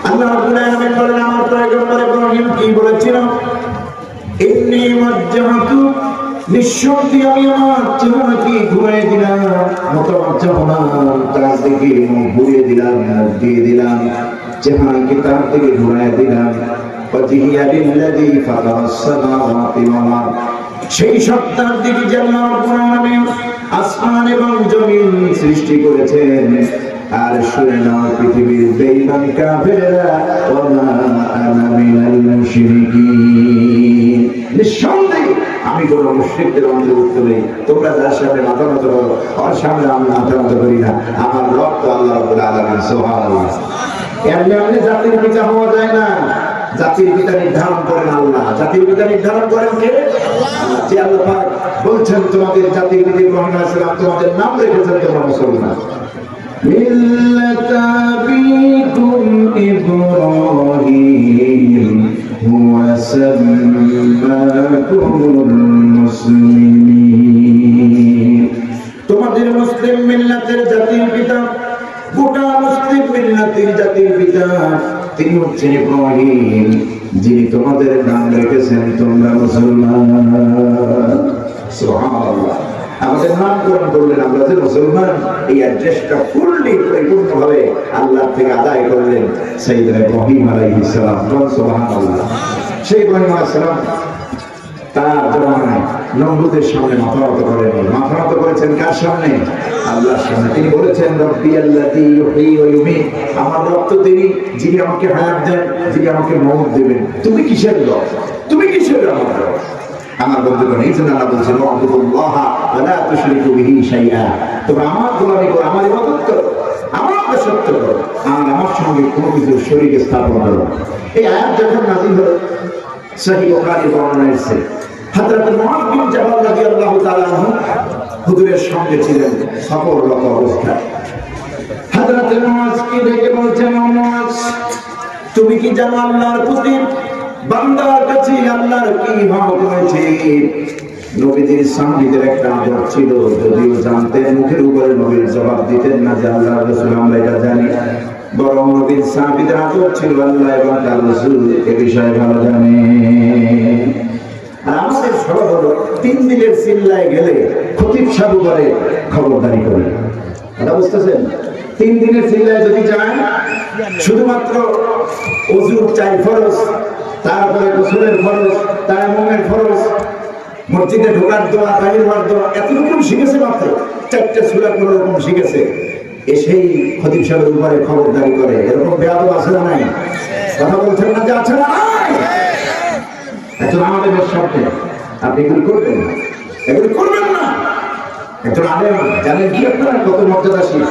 আল্লাহ রাব্বুল আলামিন বলেন আমার পয়গম্বর ইব্রাহিম কি বলেছিল, ইন্নী ওয়াজ্জাহতু, নিঃসন্দেহে আমি আমার চেহারাকে ঘুরিয়ে দিলাম, মুতাওয়াজ্জিহুনা, তার দিকে মুখ ঘুরিয়ে দিলাম, মুখ দিয়ে দিলাম, চেহারাকে তার দিকে ঘুরিয়ে দিলাম। ওয়াজহিয়া লিল্লাযী ফাতারাস সামাওয়াতি ওয়াল আরদ, সেই সত্তার দিকে যে আল্লাহ রাব্বুল আলামিন আসমান এবং জমিন সৃষ্টি করেছেন। আর শুনে নাও পৃথিবীর বেঈমান কাফেররা, ওয়া মা আনা মিনাল মুশরিকিন, নিঃসন্দেহে আমি কোন মুশরিকদের অন্তর্ভুক্ত নই। তোমরা যার সামনে মাথা নত করো, ওর সামনে আমি মাথা নত করি না। আমার রব তো আল্লাহ রাব্বুল আলামিন, সুবহানাল্লাহ। এমনি জাতির পিতা হওয়া যায় না, জাতির পিতা নির্ধারণ করেন আল্লাহ। জাতির পিতা নির্ধারণ করেন কে? আল্লাহ। যে আল্লাহ পাক বলছেন তোমাদের জাতির পিতা ইব্রাহিম আলাইহিস সালাম, তোমাদের নাম রেখেছেন তোমরা মুসলমান। মিল্লাতা আবিকুম ইব্রাহিম হুয়া সাম্মাকুমুল মুসলিমিন, তোমাদের মুসলিম মিল্লাতের জাতির পিতা, গোটা মুসলিম মিল্লাতের জাতির পিতা তিনি হচ্ছেন ইব্রাহিম, যিনি তোমাদের নাম রেখেছেন তোমরা মুসলমান। সুবহানাল্লাহ। আমাদের নামকরণ করলেন, আমরা যে মুসলমান, এই অ্যাড্রেসটা ফুললি পরিপূর্ণভাবে আল্লাহ থেকে আদায় করলেন সাইয়েদনা ইব্রাহিম আলাইহিস সালাম। সুবহানাল্লাহ। সেই ইব্রাহিম আলাইহিস সালাম তার জমানায় নমরুদের সামনে মাথা নত করেন। মাথা নত করেছেন কার সামনে? আল্লাহর সামনে। তিনি বলেছেন রব্বি আল্লাযী ইউহয়ী ওয়া ইউমীত, আমার রব তো তিনি যিনি আমাকে হায়াত দেন, যিনি আমাকে মওত দেবেন। তুমি কিসের রব? তুমি কিসের আমার রব? আমার বন্ধুগণ, এই জন্য আল্লাহ বলছেন ওয়াবুদুল্লাহ ওয়া লা তুশরিকু বিহি শাইআ, তোমরা আমার গোলামি করো, আমার ইবাদত করো, আমার দাসত্ব করো, আর আমার সঙ্গে কোনো কিছু শরীক স্থাপন করো। এই আয়াত যখন নাযিল হলো, সহিহ বুখারীর বর্ণনা এসেছে, হযরত মুআয বিন জাবাল রাদিয়াল্লাহু তাআলা আনহু হুজুরের সঙ্গে ছিলেন সফররত অবস্থায়। হযরত মুআযকে ডেকে বলছেন, ও মুআয, তুমি কি জানো আল্লাহর প্রতি বান্দার কাছে আল্লাহর কি ভাব রয়েছে? নবীজির সাহাবীদের একটা আদব ছিল, যদিও জানতেন মুখের উপরে নবীর জবাব দিতেন না যে আল্লাহ রাসূল আমরা এটা জানি, বরং নবীর সাহাবীদের আদব ছিল আল্লাহ এবং তার রাসূল এ বিষয়ে ভালো জানে। আর আমাদের স্বভাব হলো 3 দিনের চিল্লায় গেলে খতিব সাহেব করে খবরদারি করে। এটা বুঝতেছেন? 3 দিনের চিল্লায় যদি যায়, শুধুমাত্র ওযুর 4 ফরজ, তারপরে গোসলের ফরজ, তায়াম্মুমের ফরজ, মসজিদে ঢোকার দোয়া, বাইরে হওয়ার দোয়া, এতটুকু শিখেছে, মাত্র 4টা সূরা কোন রকম শিখেছে, এসেই খতিব সাহেবের উপরে খবরদারি করে। এরকম বেয়াদব আছে না নাই? কথা বলছেন না যে আছে না নাই? একজন আলেমের সাথে আপনি এগুলি করবেন না, এগুলি করবেন না। একজন আলেম জানেন কি আপনারা কত মর্যাদাশীল?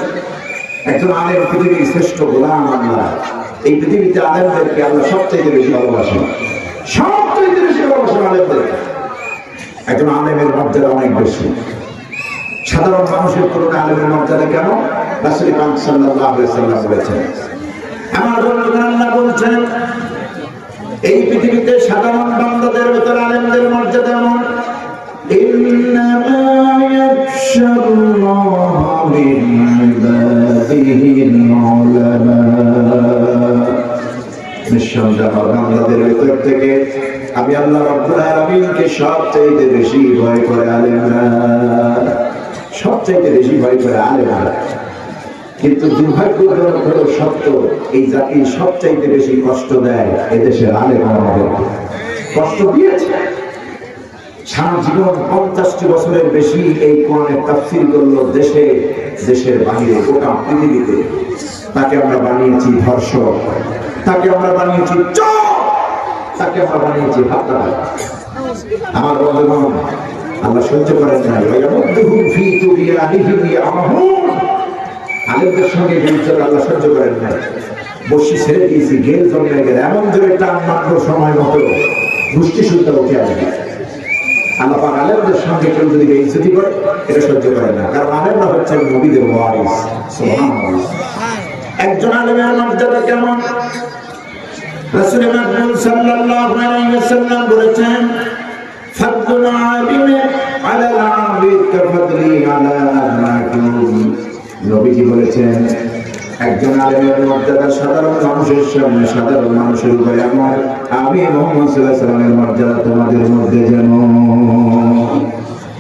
একজন আলেম পৃথিবীর শ্রেষ্ঠ গোলাম আল্লাহ। এই পৃথিবীতে আলেমদেরকে আল্লাহ সবচেয়ে বেশি ভালোবাসেন, সবচেয়ে বেশি ভালোবাসেন আলেমদের। একজন আলেমের মর্যাদা অনেক বেশি, সাধারণ মানুষের তুলনায় আলেমের মর্যাদা কেন? রাসূল পাক সাল্লাল্লাহু আলাইহি ওয়াসাল্লাম বলেছেন, আমার বন্ধুগণ, আল্লাহ বলছেন এই পৃথিবীতে সাধারণ বান্দাদের ভিতরে আলেমদের মর্যাদা এমন, ইন্নামা ইয়াখশাল্লাহা মিন ইবাদিহিল উলামা, নিঃসন্দেহে বান্দাদের ভিতর থেকে আমি আল্লাহ রাব্বুল আলামিনকে সবচেয়ে বেশি ভয় করে আলেমরা, সবচেয়ে বেশি ভয় করে আলেমরা। কিন্তু দুর্ভাগ্যজনক হলো সত্য, এই জাতি সবচাইতে বেশি কষ্ট দেয় এদেশের আলেম আমাদেরকে। কষ্ট দিয়েছে সারা জীবন, 50টি বছরের বেশি এই কোরআনের তাফসীর করলো দেশে, দেশের বাইরে, গোটা পৃথিবীতে। তাকে আমরা বানিয়েছি ধর্ষক, তাকে আমরা বানিয়েছি চোর, তাকে আমরা বানিয়েছি হাত্তা। আমার বন্ধুগণ, আল্লাহ সহ্য করেন নাই। ওয়ায়ামুদ্দুহুম ফী তুগয়ানিহিম ইয়ামাহুন, আলেমদের সঙ্গে বিরোধিতা আল্লাহ সহ্য করেন নাই। বসি ছেড়ে দিয়েছি, গেল জমে গেলে এমন জোরে টান মাত্র সময় মতো গোষ্ঠী শুদ্ধ উঠে আসবে। আল্লাহ পাক আলেমদের সঙ্গে কেউ যদি বেইজ্জতি করে, এটা সহ্য করেন না, কারণ আলেমরা হচ্ছেন নবীদের ওয়ারিস। সুবহানাল্লাহ। একজন আলেমের মর্যাদা কেমন? রাসূল মাকবুল সাল্লাল্লাহু আলাইহি ওয়াসাল্লাম বলেছেন, ফাদলুল আলিমি আলাল আবিদ কাফাদলি আলা আবনাকুম। নবীজি বলেছেন, একজন আলেমের মর্যাদা সাধারণ মানুষের সামনে, সাধারণ মানুষের উপরে আমার আমি মুহাম্মদ সাল্লাল্লাহু আলাইহি ওয়াসাল্লামের মর্যাদা তোমাদের মধ্যে যেমন।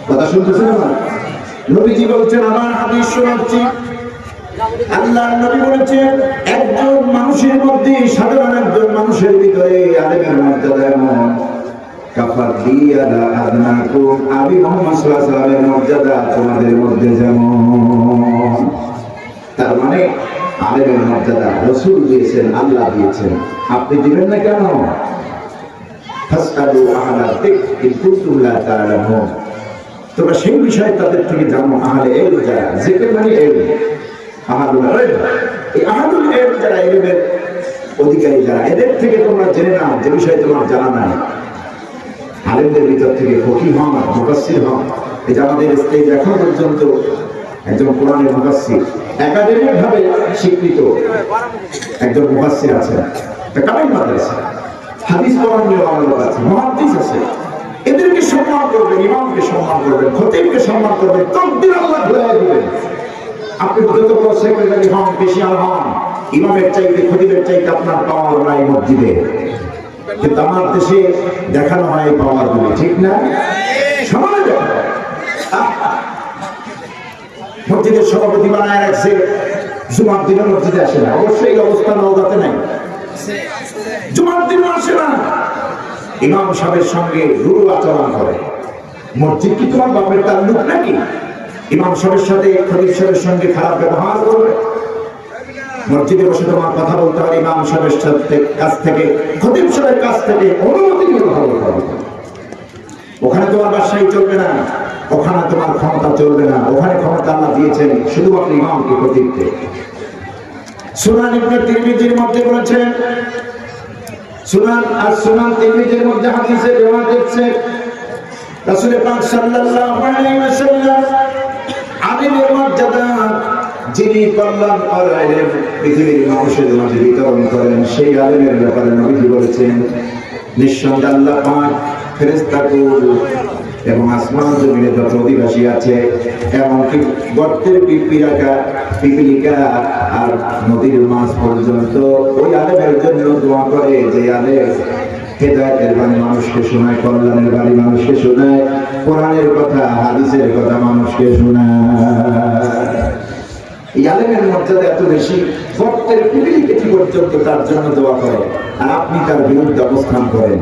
কথা শুনতেছেন আমার নবীজি বলছেন, আমার হাদিস শোনাচ্ছি, আল্লাহর নবী বলেছেন একজন মানুষের মধ্যে, সাধারণ একজন মানুষের ভিতরে আলেমের মর্যাদা এমন কাফাদিয়ালা আদনাকুম, আমি মুহাম্মদ সাল্লাল্লাহু আলাইহি ওয়াসাল্লামের মর্যাদা তোমাদের মধ্যে যেমন। তার মানে আলেমের মর্যাদা রাসূল দিয়েছেন, আল্লাহ দিয়েছেন, আপনি দিবেন না কেন? ফাসআলু আহলা যিকর ইন কুনতুম লা তা'লামুন, তোমরা সেই বিষয়ে তাদের থেকে জানো। আহলে ইলম যারা, যিকর মানে ইলম, আহলুল ইলম, এই আহলুল ইলম যারা, ইলমের অধিকারী যারা, এদের থেকে তোমরা জেনে নাও যে বিষয়ে তোমার জানা নাই। আলেমদের ভিতর থেকে ফকিহ হন, মুফাসসির হন। এই যে আমাদের স্টেজ এখন পর্যন্ত একজন কোরআনের মুফাসসির, একাডেমিক ভাবে স্বীকৃত একজন মুফাসসির আছেন, একটা কামিল মাদ্রাসা, হাদিস পড়ানোর আমাদের আছে, মুহাদ্দিস আছে। এদেরকে সম্মান করবেন, ইমামকে সম্মান করবেন, খতিবকে সম্মান করবেন, তাকবীর আল্লাহ ঘুরায় দিবেন। আপনি যত বড় সেক্রেটারি হন, পেশিয়াল হন, ইমামের চাইতে, খতিবের চাইতে আপনার পাওয়ার নাই মসজিদে। কিন্তু আমার দেশে দেখানো হয় এই পাওয়ার গুলি, ঠিক না? সমানে দেখানো মসজিদের সভাপতি বানায় রাখছে, জুমার দিনে মসজিদে আসে না। অবশ্যই এই অবস্থা নওগাঁতে নাই, জুমার দিনে আসে না। ইমাম সাহেবের সঙ্গে রুরু আচরণ করে। মসজিদ কি তোমার বাপের তাল্লুক নাকি? ইমাম সাহেবের সাথে খতিব সাহেবের সঙ্গে খারাপ ব্যবহার করবে? মসজিদে বসে তোমার কথা বলতে হবে, ইমাম সাহেবের সাথে কাছ থেকে, খতিব সাহেবের কাছ থেকে অনুমতি নিয়ে কথা বলতে হবে। ওখানে তোমার বাসায় চলবে না, ওখানে তোমার ক্ষমতা চলবে না। ওখানে ক্ষমতা আল্লাহ দিয়েছেন শুধুমাত্র ইমামকে, খতিবকে। সুনান ইবনে তিরমিজির মধ্যে বলেছেন, সুনান তিরমিজির মধ্যে হাদিসে রিওয়ায়াত আছে, রাসূল পাক সাল্লাল্লাহু আলাইহি ওয়াসাল্লাম আলেমের মর্যাদা যিনি কল্যাণ করাইলেন, পৃথিবীর মানুষের মাঝে বিতরণ করেন, সেই আলেমের ব্যাপারে নবীজি বলেছেন, নিঃসন্দেহে আল্লাহ পাক ফেরেশতাকুল এবং আসমান জমিনে যত অধিবাসী আছে, এমনকি গর্তের পিপিলিকা আর নদীর মাছ পর্যন্ত ওই আলেমের জন্য দোয়া করে, যে আলেম হেদায়েতের বাণী মানুষকে শোনায়, কল্যাণের বাণী মানুষকে শোনায়, কোরআনের কথা, হাদিসের কথা মানুষকে শোনায়। এই আলেমের মর্যাদা এত বেশি, গর্তের পিপিলিকা পর্যন্ত তার জন্য দোয়া করে, আর আপনি তার বিরুদ্ধে অবস্থান করেন।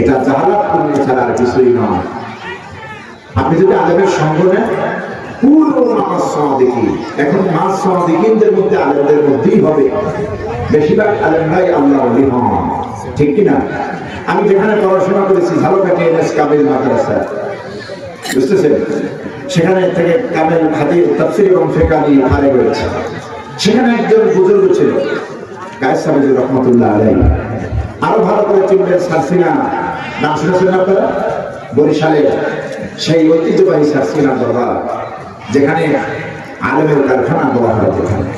এটা জাহালাত পূর্ণ ছাড়া আর কিছুই নয়। আপনি যদি আলেমের সঙ্গ নেন, পুরো নামাজ সাদিকি, এখন নামাজ সাদিকিনদের মধ্যে আলেমদের মধ্যেই হবে। বেশিরভাগ আলেমরাই আল্লাহ ওলি হন, ঠিক কিনা? আমি যেখানে পড়াশোনা করেছি, ঝালকাঠি এনএস কামিল মাদ্রাসা, বুঝতেছেন, সেখানে থেকে কামিল হাদিস, তাফসীর এবং ফিকহ নিয়ে ফারেগ হয়েছে। সেখানে একজন বুজুর্গ ছিল, কায়েস সাহেব রহমাতুল্লাহ আলাইহি। আরো ভালো করে চিনবেন সারসিনা, নাম শুনেছেন আপনারা? বরিশালে সেই ঐতিহ্যবাহী সারসিনা দরবার, যেখানে আলেমের কারখানা বলা হয়, যেখানে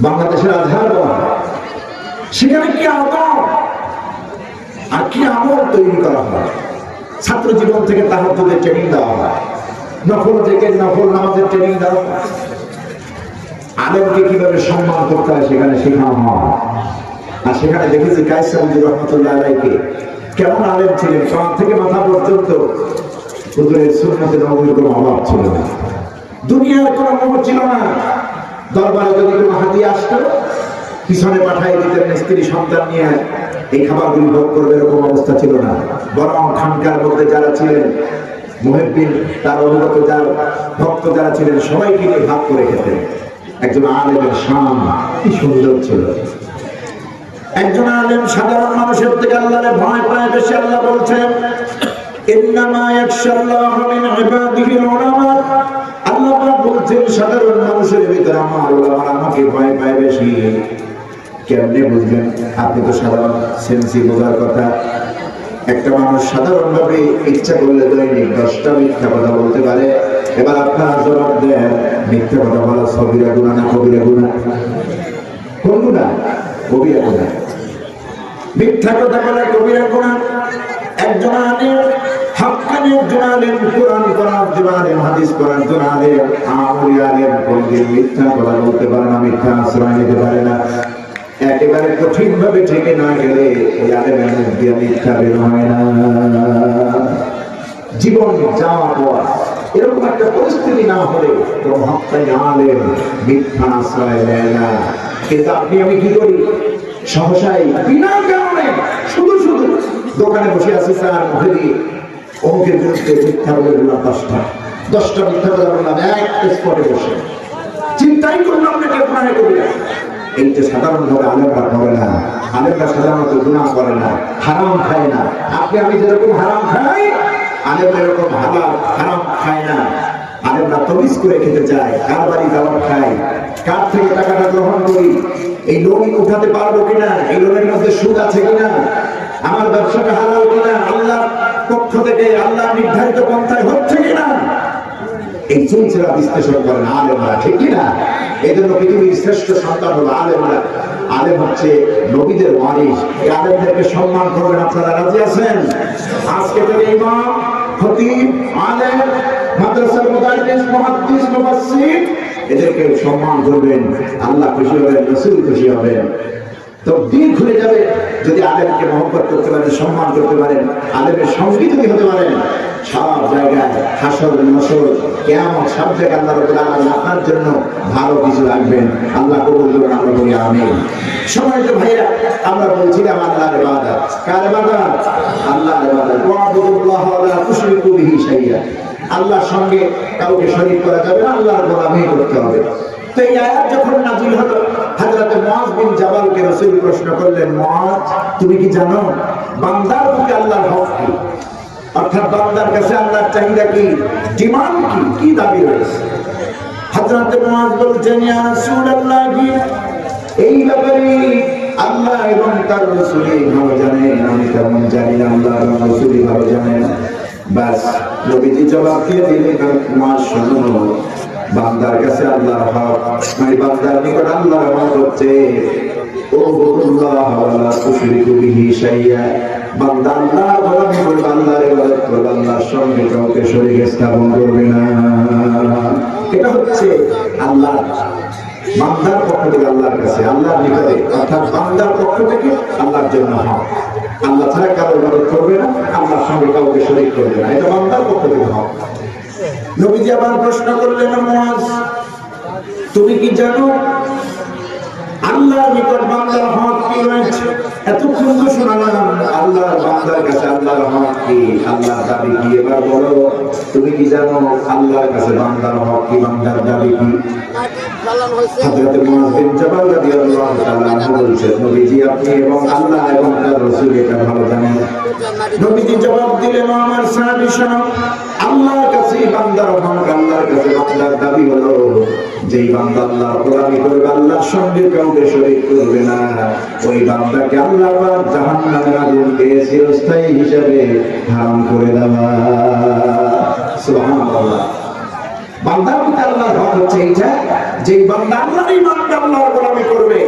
বাংলাদেশের আজহার বলা হয়, সেখানে কি আদব আর কি আমল তৈরি করা হয়। ছাত্র জীবন থেকে তাহাজ্জুদের ট্রেনিং দেওয়া হয়, নফল থেকে নফল নামাজের ট্রেনিং দেওয়া হয়, আলেমকে কিভাবে সম্মান করতে হয় সেখানে শেখানো হয়। আর সেখানে দেখেছি কায়েস সাহেব রহমাতুল্লাহ আলাইহি কেমন আলেম ছিলেন, পা থেকে মাথা পর্যন্ত হুজুরের সুন্নতে নববীর কোনো অভাব ছিল না, দুনিয়ার কোনো মোহ ছিল না। দরবারে যদি কোনো হাদিয়া আসতো, পিছনে পাঠাই দিতেন স্ত্রী সন্তান নিয়ে, এই খাবারগুলি ভোগ করবে, এরকম অবস্থা ছিল না। বরং খানকার মধ্যে যারা ছিলেন মুহিব্বিন, তার অনুগত যারা ভক্ত যারা ছিলেন, সবাইকে নিয়ে ভাগ করে খেতেন। একজন আলেমের শান কি সুন্দর ছিল। একজন আলেম সাধারণ মানুষের থেকে আল্লাহরে ভয় পায় বেশি। আল্লাহ বলছেন, ইন্নামা ইয়াখশাল্লাহু মিন ইবাদিহিল উলামা। আল্লাহ পাক বলছেন, সাধারণ মানুষের ভিতরে আমার উলামারা আমাকে ভয় পায় বেশি। কেমনে বুঝবেন? আপনি তো সাধারণ সেন্সি বোঝার কথা। একটা মানুষ সাধারণভাবে ইচ্ছা করলে দৈনিক 10টা মিথ্যা কথা বলতে পারে। এবার আপনারা জবাব দেন, মিথ্যা কথা বলা সগীরা গুনাহ না কবিরা গুনাহ? কোন গুনাহ? কবিরা গুনাহ। মিথ্যা কথা বলা কবিরা গুনাহ। একজন আলেম হক আমি একজন আলেম, কোরআন পড়ার একজন আলেম, হাদিস পড়ার একজন আলেম, ওই আলেম কোনদিন মিথ্যা কথা বলতে পারে না, মিথ্যা আশ্রয় নিতে পারে না। একেবারে কঠিন ভাবে ঠেকে না গেলে ওই আলেমের মুখ দিয়ে মিথ্যা বের হয় না। জীবন যাওয়া পর এরকম একটা পরিস্থিতি না হলে কোনো হত্যায় আলেম মিথ্যা আশ্রয় দেয় না। কিন্তু আপনি আমি কি করি, সহসাই বিনা কারণে শুধু শুধু দোকানে বসে আছি, তার মুখে দিয়ে অমুকের বিরুদ্ধে মিথ্যা বলে দিলাম, 10টা মিথ্যা বলে বললাম এক স্পটে বসে, চিন্তাই করলাম না কেউ গুনাহ করি না। এইটা সাধারণভাবে আলেমরা করে না। আলেমরা সাধারণত গুনাহ করে না, হারাম খায় না। আপনি আমি যেরকম হারাম খাই, আলেমরা এরকম হারাম খায় না। আলেমরা তবিজ করে খেতে চায়, কার বাড়ি দাওয়াত খায়, কার থেকে টাকাটা গ্রহণ করি, এই লোন উঠাতে পারবো কিনা, এই লোনের মধ্যে সুদ আছে কিনা, আমার ব্যবসাটা হালাল কিনা, আল্লাহর পক্ষ থেকে আল্লাহ নির্ধারিত পন্থায় হচ্ছে কিনা, এই চুলচেরা বিশ্লেষণ করেন আলেমরা, ঠিক কিনা? এই জন্য পৃথিবীর শ্রেষ্ঠ সন্তান হলো আলেমরা। আলেম হচ্ছে নবীদের ওয়ারিস। এই আলেমদেরকে সম্মান করবেন, আপনারা রাজি আছেন? আজকে থেকে ইমাম, খতিব, আলেম, মাদ্রাসার মুদারিস, মুহাদ্দিস, মুফাসসির, এদেরকে সম্মান করবেন। আল্লাহ খুশি হবেন, রাসূল খুশি হবেন। তো দিন খুলে যাবে যদি আলেমকে মহব্বত করতে পারেন, সম্মান করতে পারেন, আলেমের সঙ্গী যদি হতে পারেন। সব জায়গায় হাসর নসর কিয়ামত সব জায়গায় আল্লাহ রাব্বুল আলামিন আপনার জন্য ভালো কিছু রাখবেন। আল্লাহ কবুল করুন, আমরা বলি আমিন। সম্মানিত ভাইরা, আমরা বলছিলাম আল্লাহর ইবাদত। কার ইবাদত? আল্লাহর ইবাদত। ওয়াবুদুল্লাহ ওয়া লা তুশরিকু বিহি শাইআ। আল্লাহর সঙ্গে কাউকে শরীক করা যাবে না, আল্লাহর গোলামি করতে হবে। তো এই আয়াত যখন নাযিল হলো, হযরত মুআয বিন জাবালকে রাসূল প্রশ্ন করলেন, মুআয, তুমি কি জানো বান্দার প্রতি আল্লাহর হক কি? অর্থাৎ বান্দার কাছে আল্লাহর চাহিদা কি, ডিমান্ড কি, কি দাবি রয়েছে? হযরত মুআয বলছেন, ইয়া রাসূলুল্লাহ, এই ব্যাপারে আল্লাহ এবং তার রাসূলই ভালো জানেন, আমি তেমন জানি না, আল্লাহ এবং রাসূলই ভালো জানেন। বাস নবীজি জবাব দিয়ে দিলেন, মুআয শোনো, বান্দার কাছে আল্লাহর হক, মানে বান্দার নিকট আল্লাহর হক হচ্ছে ওয়াবুদুল্লাহ ওয়া লা তুশরিকু বিহি শাইআ। বান্দা আল্লাহর গোলামি করবে, আল্লাহর ইবাদত করবে, আল্লাহর সঙ্গে কাউকে শরীক স্থাপন করবে না। এটা হচ্ছে আল্লাহ বান্দার পক্ষ থেকে আল্লাহর কাছে, আল্লাহর নিকটে, অর্থাৎ বান্দার পক্ষ থেকে আল্লাহর জন্য হক। আল্লাহ ছাড়া কারো ইবাদত করবে না, আল্লাহর সঙ্গে কাউকে শরীক করবে না, এটা বান্দার পক্ষ থেকে হক। নবীজি আবার প্রশ্ন করলেন, মুআয, তুমি কি জানো আল্লাহর নিকট বান্দার হক কি রয়েছে? এতক্ষণ তো শোনালাম আল্লাহর বান্দার কাছে আল্লাহর হক কি, আল্লাহর দাবি কি। এবার বলো, তুমি কি জানো আল্লাহর কাছে বান্দার হক কি, বান্দার দাবি কি? হযরত মুআয বিন জাবাল রাদিয়াল্লাহু তাআলা আনহু বলছেন, নবীজি, আপনি এবং আল্লাহ এবং তার রাসূল এটা ভালো জানেন। নবীজি জবাব দিলেন, আমার সাহাবী শোনো, আল্লাহর কাছে বান্দার হক, আল্লাহর কাছে বান্দার দাবি হলো যেই বান্দা আল্লাহর গোলামি করবে, আল্লাহর সঙ্গে কাউকে শরীক করবে না, ওই বান্দাকে আল্লাহ পাক জাহান্নামের আগুনকে চিরস্থায়ী হিসেবে হারাম করে দেওয়া। সুবহানাল্লাহ। বান্দার প্রতি আল্লাহর হক হচ্ছে এইটা, যে বান্দা আল্লাহরই বান্দা, আল্লাহর গোলামি করবে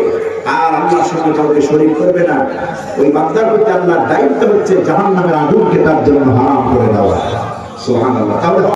আর আল্লাহর সঙ্গে কাউকে শরীক করবে না, ওই বান্দার প্রতি আল্লাহর দায়িত্ব হচ্ছে জাহান্নামের আগুনকে তার জন্য হারাম করে দেওয়া। সুবহানাল্লাহ। তাহলে